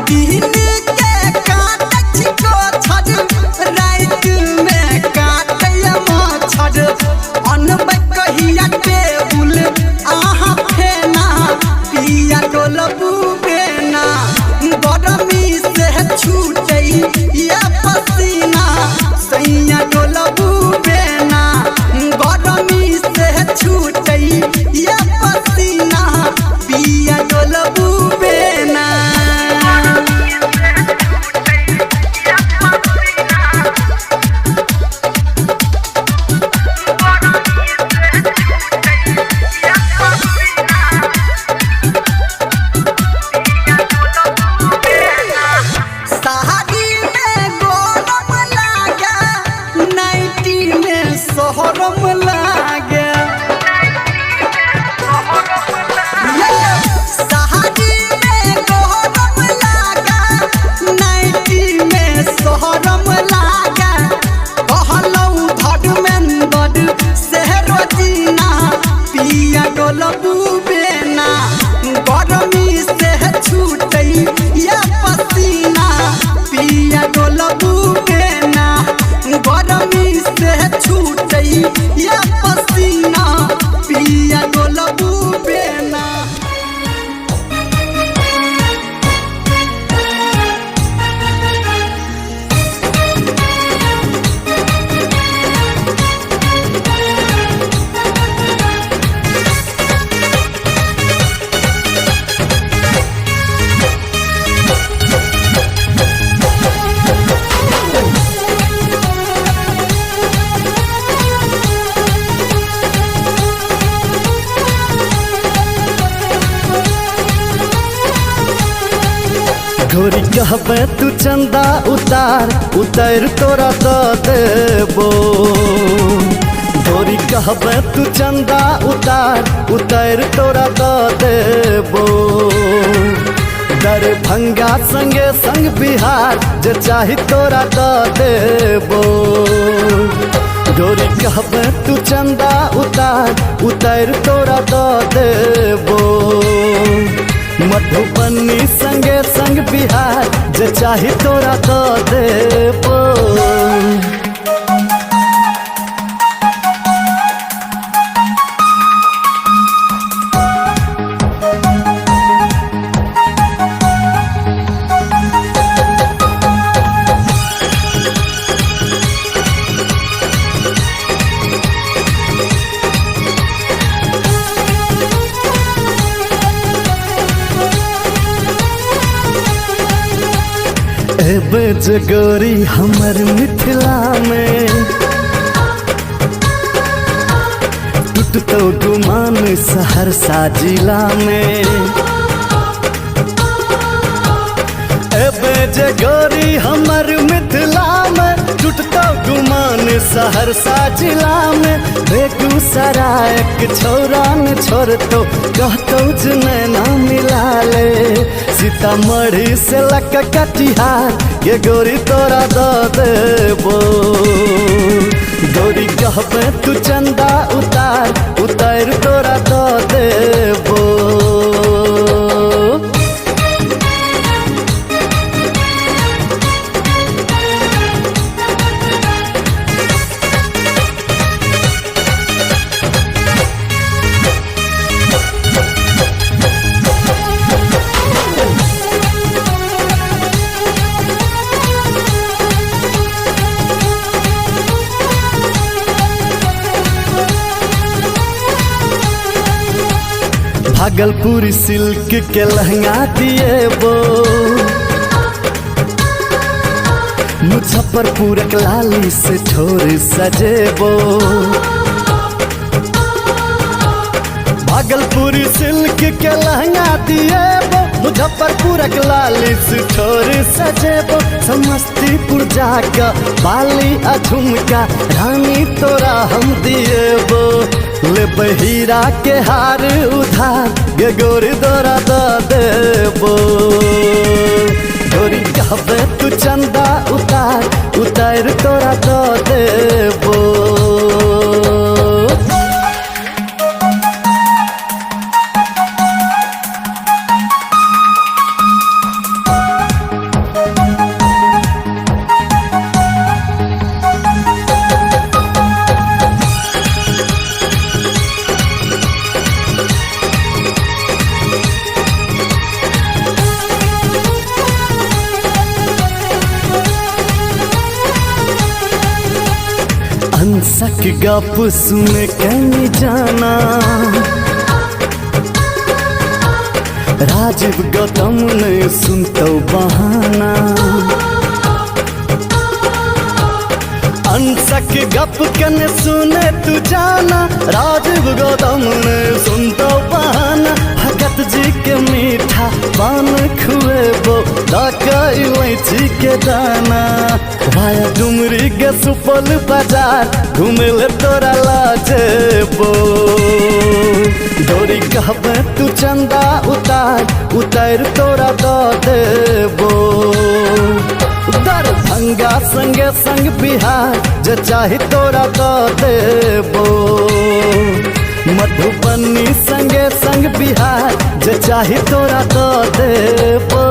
दिन के काट को छड़ रात में काटे मच्छर अनबै कहिया टेबुल आहा फेना पिया डोलबू बेना गरमी से छूटे या पसीना सैया डोलबू बेना गरमी से छूटे या पसीना पिया डोलबू बेना। सोहरम लागे सहारी में गोहरम लागे नाइटी में सोहरम लागे कहलौ धर्मेंद्र शहरो जीना पिया डोलबू बेना गरमी से छूटे या पसीना पिया डोलबू बेना गरमी से छूटे या पसीना पिया डोलबू बेना। गोरी कहबे तू चंदा उतार तोरा दो देबो गोरी कहबे तू चंदा उतार तोरा दो देबो दरभंगा संगे संग बिहार जे चाही तोरा दो देबो गोरी कहबे तू चंदा उतार तोरा दो देबो मधुबनी संगे संग बिहार जे चाही तोरा दो देबो। एबे जगोरी हमर मिथिला में टूटतो गुमान सहरसा जिला में एबे जगोरी हमर मिथिला में टूटतो गुमान सहरसा जिला में बेगूसराय के छोरा न छोड़तो कहतो नैना मिला ले सीतामढ़ी से लक कटिहार ये गोरी तोरा दो देबो गोरी कहबे तू चंदा उतार तोरा दो देबो। भागलपुरी सिल्क के लहंगा दिएबो मुजफ्फरपुर के लाली से ठोर सजेबो भागलपुरी सिल्क के लहंगा दिएबो मुजफ्फरपुर के लाली से ठोर सजेबो समस्तीपुर जाका बाली आ झुमका रानी तोरा हम दिएबो ले बहीरा के हार उधार गे गोरी तोरा दो देबो गोरी कहबे तू चंदा उतार तोरा दो देबो। अंसक गप सुन कहीं जाना राजीव गौतम ने सुनतो बहाना अंसक गप कन सुने तू जाना राजीव गौतम ने सुनतो बहाना भगत जी के मीठा पान खुएबो डाका इलायची के दाना भाया डुमरी के सुपल बाजार घूमेले तोरा लाजेबो डोरी कहबे तू चंदा उतार तोरा दो देबो दरभंगा संगे संग बिहार जे चाहे तोरा दो देबो मधुबनी संगे संग बिहार जे चाहे तोरा दो देबो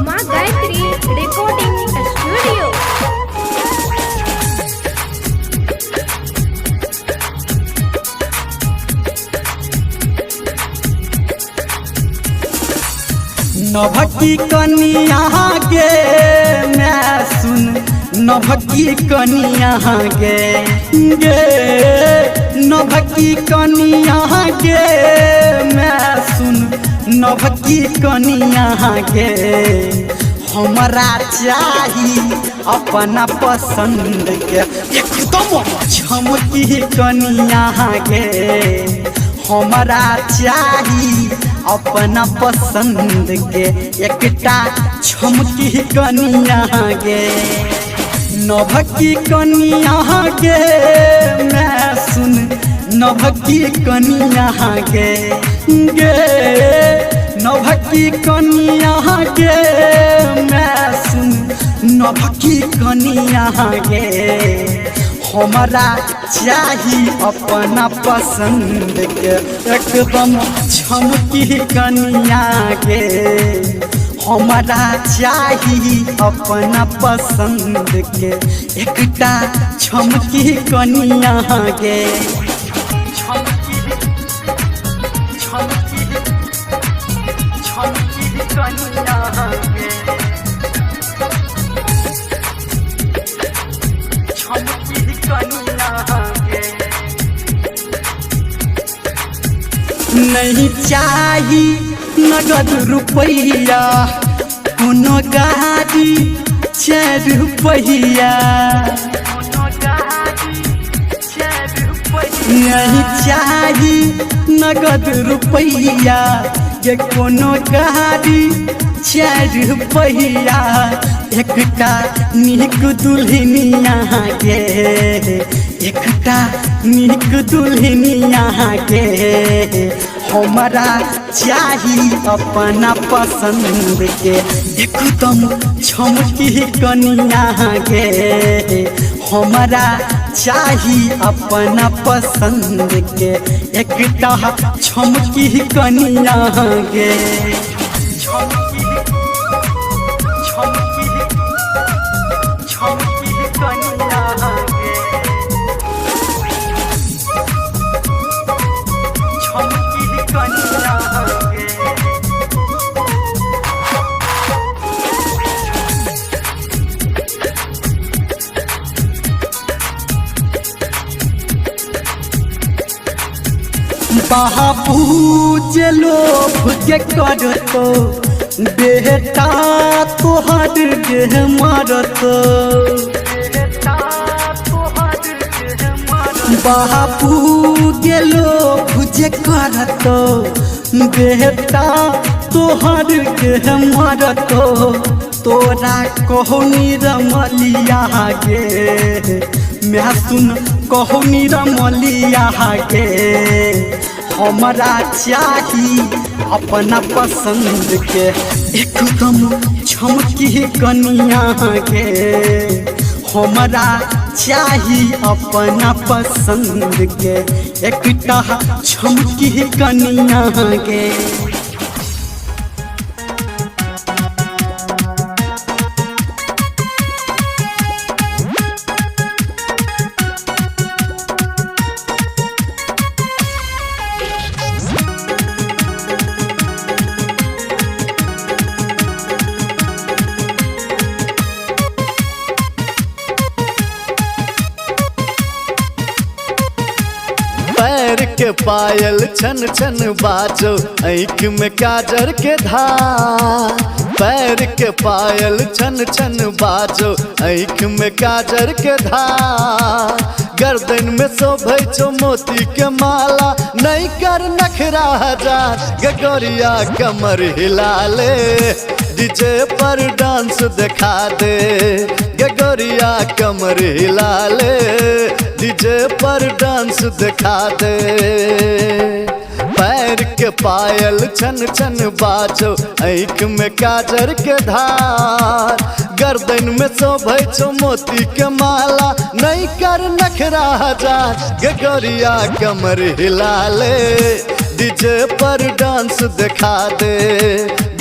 माँ गायत्री रिकॉर्डिंग स्टूडियो। नभकी कनिया गे मैं सुन नभकी कनिया गे नभकी कनिया गे मैं सुन नभकी कनिया गे हमरा चाही अपना पसंद के एकदम झमकी कनिया गे हमरा चाही अपना पसंद के एकटा झमकी कनिया गे नभकी कनिया गे मैं सुन नभकी कनिया गे नभकी कनिया गे मैं सुन नभकी कनिया गे हमरा चाही अपना पसंद के एकदम झमकी कनिया गे हमरा चाही अपना पसंद के एकटा झमकी कनिया गे नहीं चाही नगद रुपैया कोनो गाड़ी 4 रुपैया नहीं चाही नगद रुपैया ये कोनो गाड़ी 4 रुपैया एकटा नीक दुल्हनिया गे एकटा नीक दुल्हनिया गे हमरा चाही अपना पसंद के एकदम झमकी कनिया गे हमरा चाही अपना पसंद के एकटा झमकी कनिया गे बाबू जे लोभ के करतो बेटा तोहर के मारतो बाबू के लोभ जे करतो बेटा तोहर के मारतो तोरा कहनी रमलिया गे मैं सुन कहनी रमलिया गे हमरा चाही अपना पसंद के एकदम झमकी कनिया गे हमरा चाही अपना पसंद के एकटा झमकी कनिया गे पैर के पायल छन छन बाजो आँख में काजर के धार। पैर के पायल छन छन बाजो आँख में काजर के धार। गर्दन में शोभै छो मोती के माला नहीं कर नखरा हजार। गगोरिया कमर हिला ले डीजे पर डांस दिखा दे। गगोरिया कमर हिला ले डीजे पर डांस दिखा दे। पैर के पायल छन छन बाजो आँख में काजर के धार। गर्दन में शोभै छो मोती के माला नहीं कर नखरा हजार। गगोरिया कमर हिला ले डीजे पर डांस दिखा दे।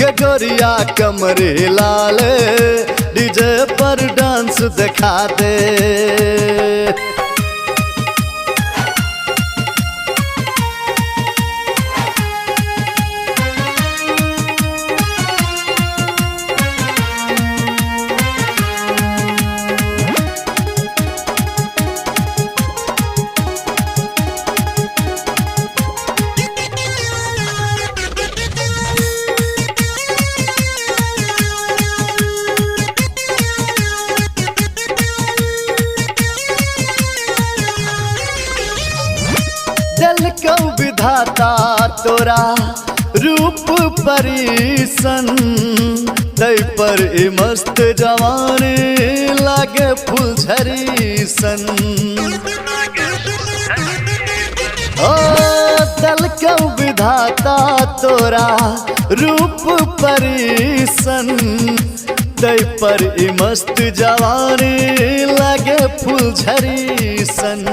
गगोरिया कमर हिला ले डीजे पर डांस दिखा दे। दिल को विधाता तोरा रूप परीसन। तै पर ई मस्त जवानी लागे फुलझड़ी सन। ओ दिल को विधाता तोरा रूप परीसन। तै पर ई मस्त जवानी लागे फुलझड़ी सन।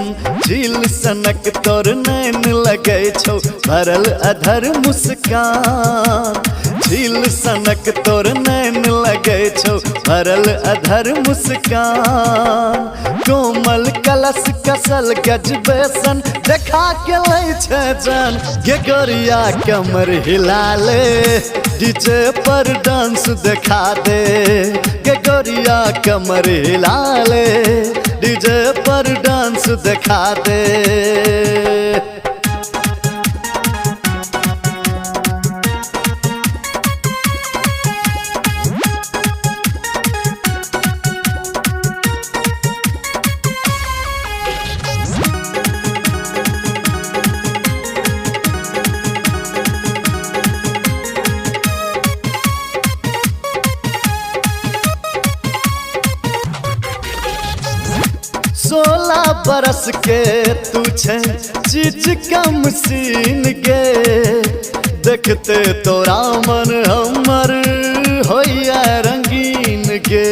झील सनक तोर नैन लगे छो भरल अधर मुस्कान। झील सनक तोर नैन लगे छो भरल अधर मुस्कान। कोमल कलश कसल गजबेसन देखा के लै छे जान। गगोरिया कमर हिला ले डीजे पर डांस दिखा दे। गगोरिया कमर हिला ले डीजे पर डांस दिखा दे। सोलह बरस के तू छे चीज कम सीन गे। देखते तोरा मन हमर होइया रंगीन गे।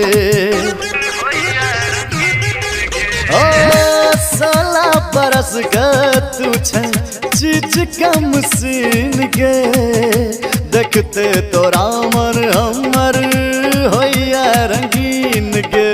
ओ 16 बरस के तू छे चीज कम सीन गे। देखते तोरा मन हमर होइया रंगीन गे।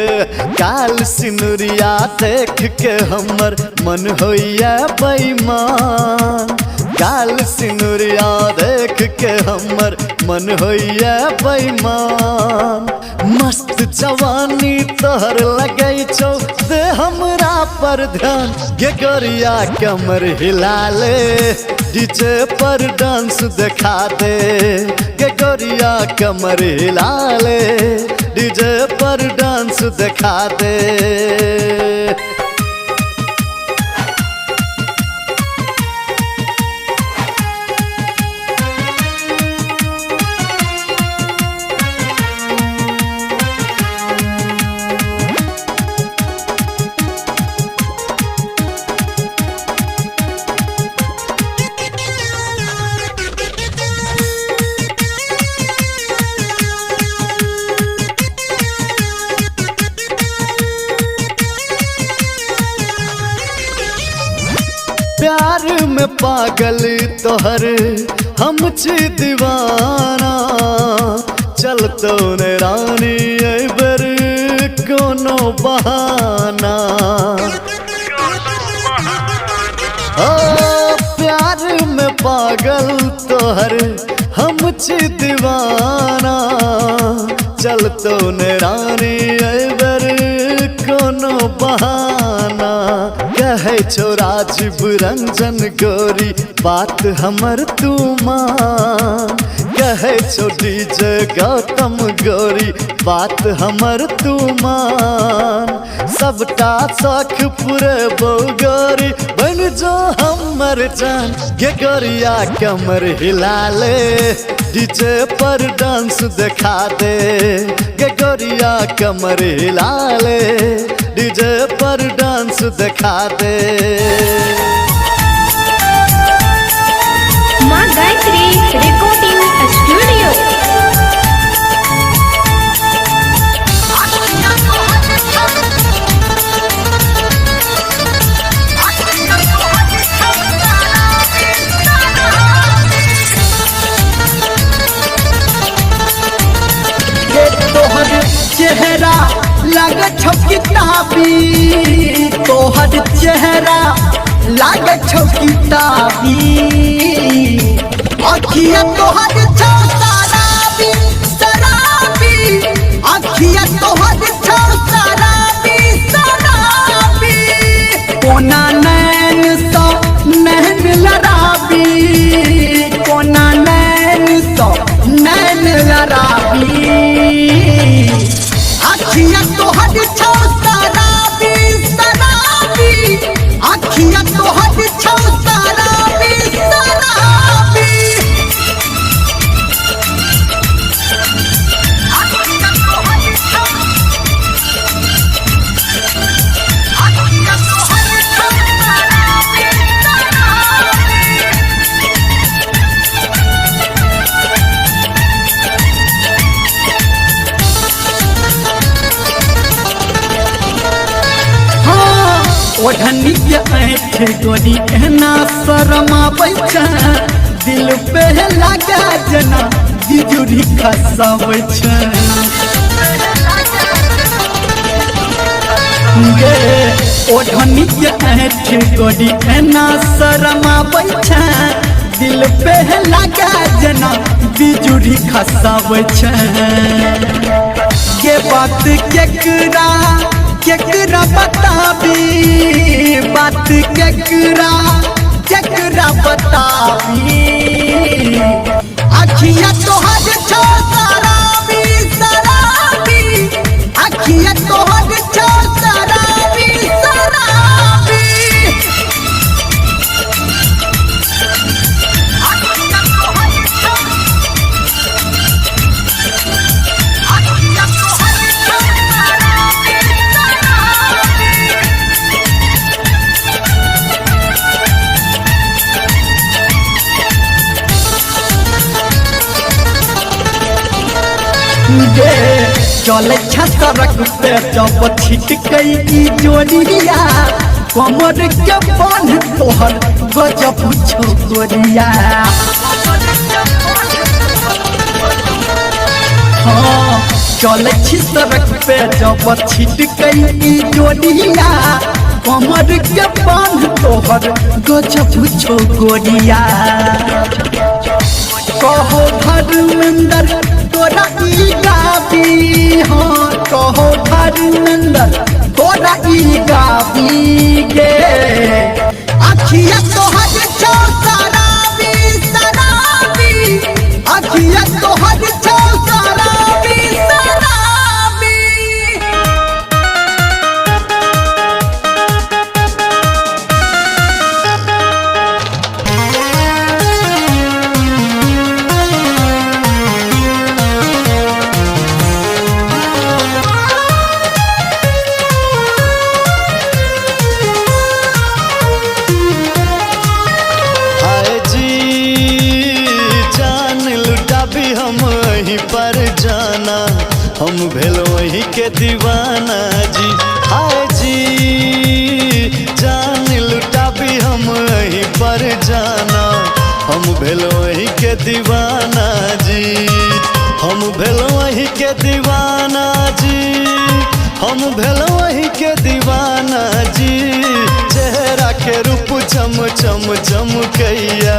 काल सिनुरिया देख के हमर मन होइया बेईमान। काल सिनुरिया देख के हमर मन होइया बेईमान। मस्त जवानी तोहर लगे छो दे हमरा पर ध्यान। गगोरिया कमर हिला ले डीजे पर डांस दिखा दे। गगोरिया कमर हिला ले डीजे पर डांस दिखा दे। प्यार में पागल तोहर हम छी दीवाना। चलतो ने रानी एबर कोनो बहाना। ओ प्यार में पागल तोहर हम छी दीवाना। चलतो ने रानी एबर कोनो बहाना। कहे छो राजीव रंजन गोरी बात हमर तू मान, कहे छो डीजे गौतम गोरी बात हमर तू मान। सबटा शौक पूरे गोरी बन जो हमर जान, गे गोरिया कमर हिला ले डीजे पर डांस दिखा दे, गे गोरिया कमर हिला ले डीजे पर डांस दिखा दे। माँ गायत्री रिकॉर्डिंग स्टूडियो। तोहर चेहरा लागे छौ किताबी, तोहर चेहरा लागे छौ किताबी, अखिया तोहर छौ शराबी शराबी, अखिया तोहर छौ शराबी शराबी। कोना नैन सौ नैन लड़ाबी, कोना नैन सौ नैन लड़ाबी, अखिया तोहर छौ शराबी शराबी, अखिया तोहर छौ शराबी शराबी। ओढ़नी के ऐठ गोरी एना शरमा बैठा, दिल पे लगा जना बिजुरी खसाबै छै। गे ओढ़नी के ऐठ गोरी एना शरमा बैठा, दिल पे लगा जना बिजुरी खसाबै छै। ये बात केकरा बताबी, बात केकरा बताबी, अखिया तोहर छौ शराबी शराबी, अखिया तोहर छौ शराबी शराबी। चले सड़क पे जब छिटकई की जोड़िया, कमर के बांध तोहर गजब छोरिया। हाँ चले सड़क पे जब छिटकई की जोड़िया, कमर के बांध तोहर गजब छोरिया। कहो धर्मेंद्र तोरा ई गाबी, हाँ कहो धर्मेंद्र तोरा ई गाबी गे, अखिया तोहर छौ शराबी शराबी, अखिया तोहर छौ शराबी शराबी। हम भेल वही के दीवाना जी, हाय जी जान लुटाबी हम वहीं पर जाना, हम भेल वही के दीवाना जी, हम भेल वही के दीवाना जी, हम भेल वही के दीवाना जी। चेहरा के रूप चम चम चमकैया,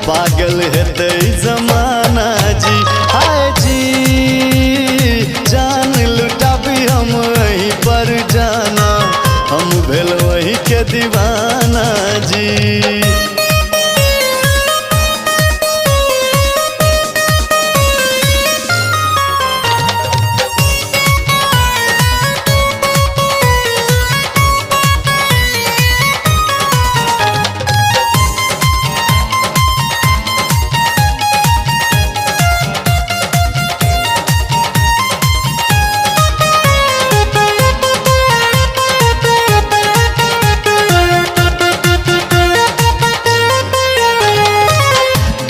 पागल हेतै जमाना जी, हाय जी जान लुटाबी हम वहीं पर जाना, हम भेल वही वही के दीवाना जी।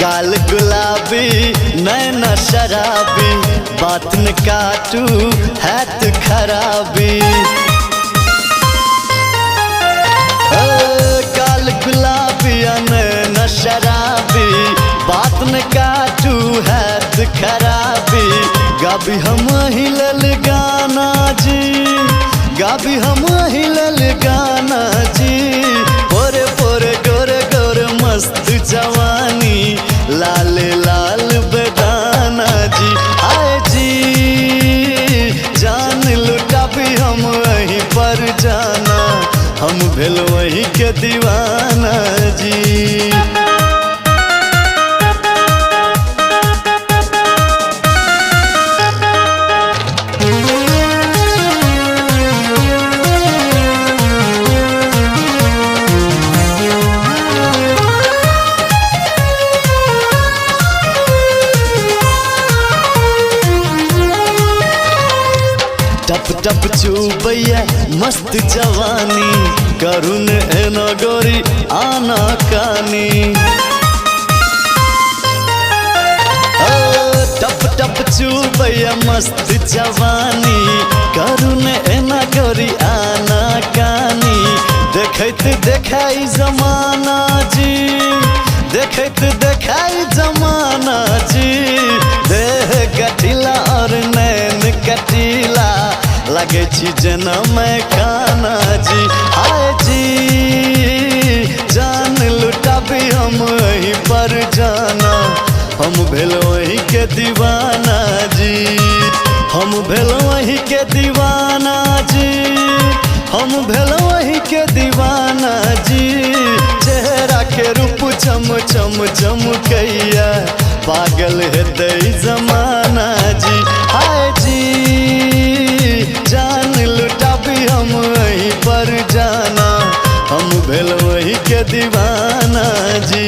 गाल गुलाबी नैना शराबी, बात न काटू हैत खराबी। गाल गुलाबी नैना शराबी, बात न काटू हैत खराबी। गाबी हम हिलल गाना जी, गाबी हम हिलल गाना जी। पोरे पोरे गोरे गोरे मस्त जवानी, लाल लाल बेदाना जी। आए जी जान लुटा भी हम वहीं पर जाना, हम भेल वहीं के दीवाना जी। टप टप चुबैया मस्त जवानी, करुण एना गोरी आना कानी। टप टप चुबैया मस्त जवानी, करुण एना गोरी आना कानी। देखैत देखाई जमाना जी, देखैत देखाई जमाना जी। देह कटिला और नैन कटिला, लगे छी जना मैं खाना जी। आए जी जान लुटा भी हम वहीं पर जाना, हम भेल वहीं के दीवाना जी। हम भेल वहीं के दीवाना जी, हम भेल वहीं के दीवाना जी। चेहरा के रूप चम चम चमकैया, पागल है दई जमाना जी। हाय जी जान लुटा भी हम वहीं पर जाना, हम भेल वहीं के दीवाना जी।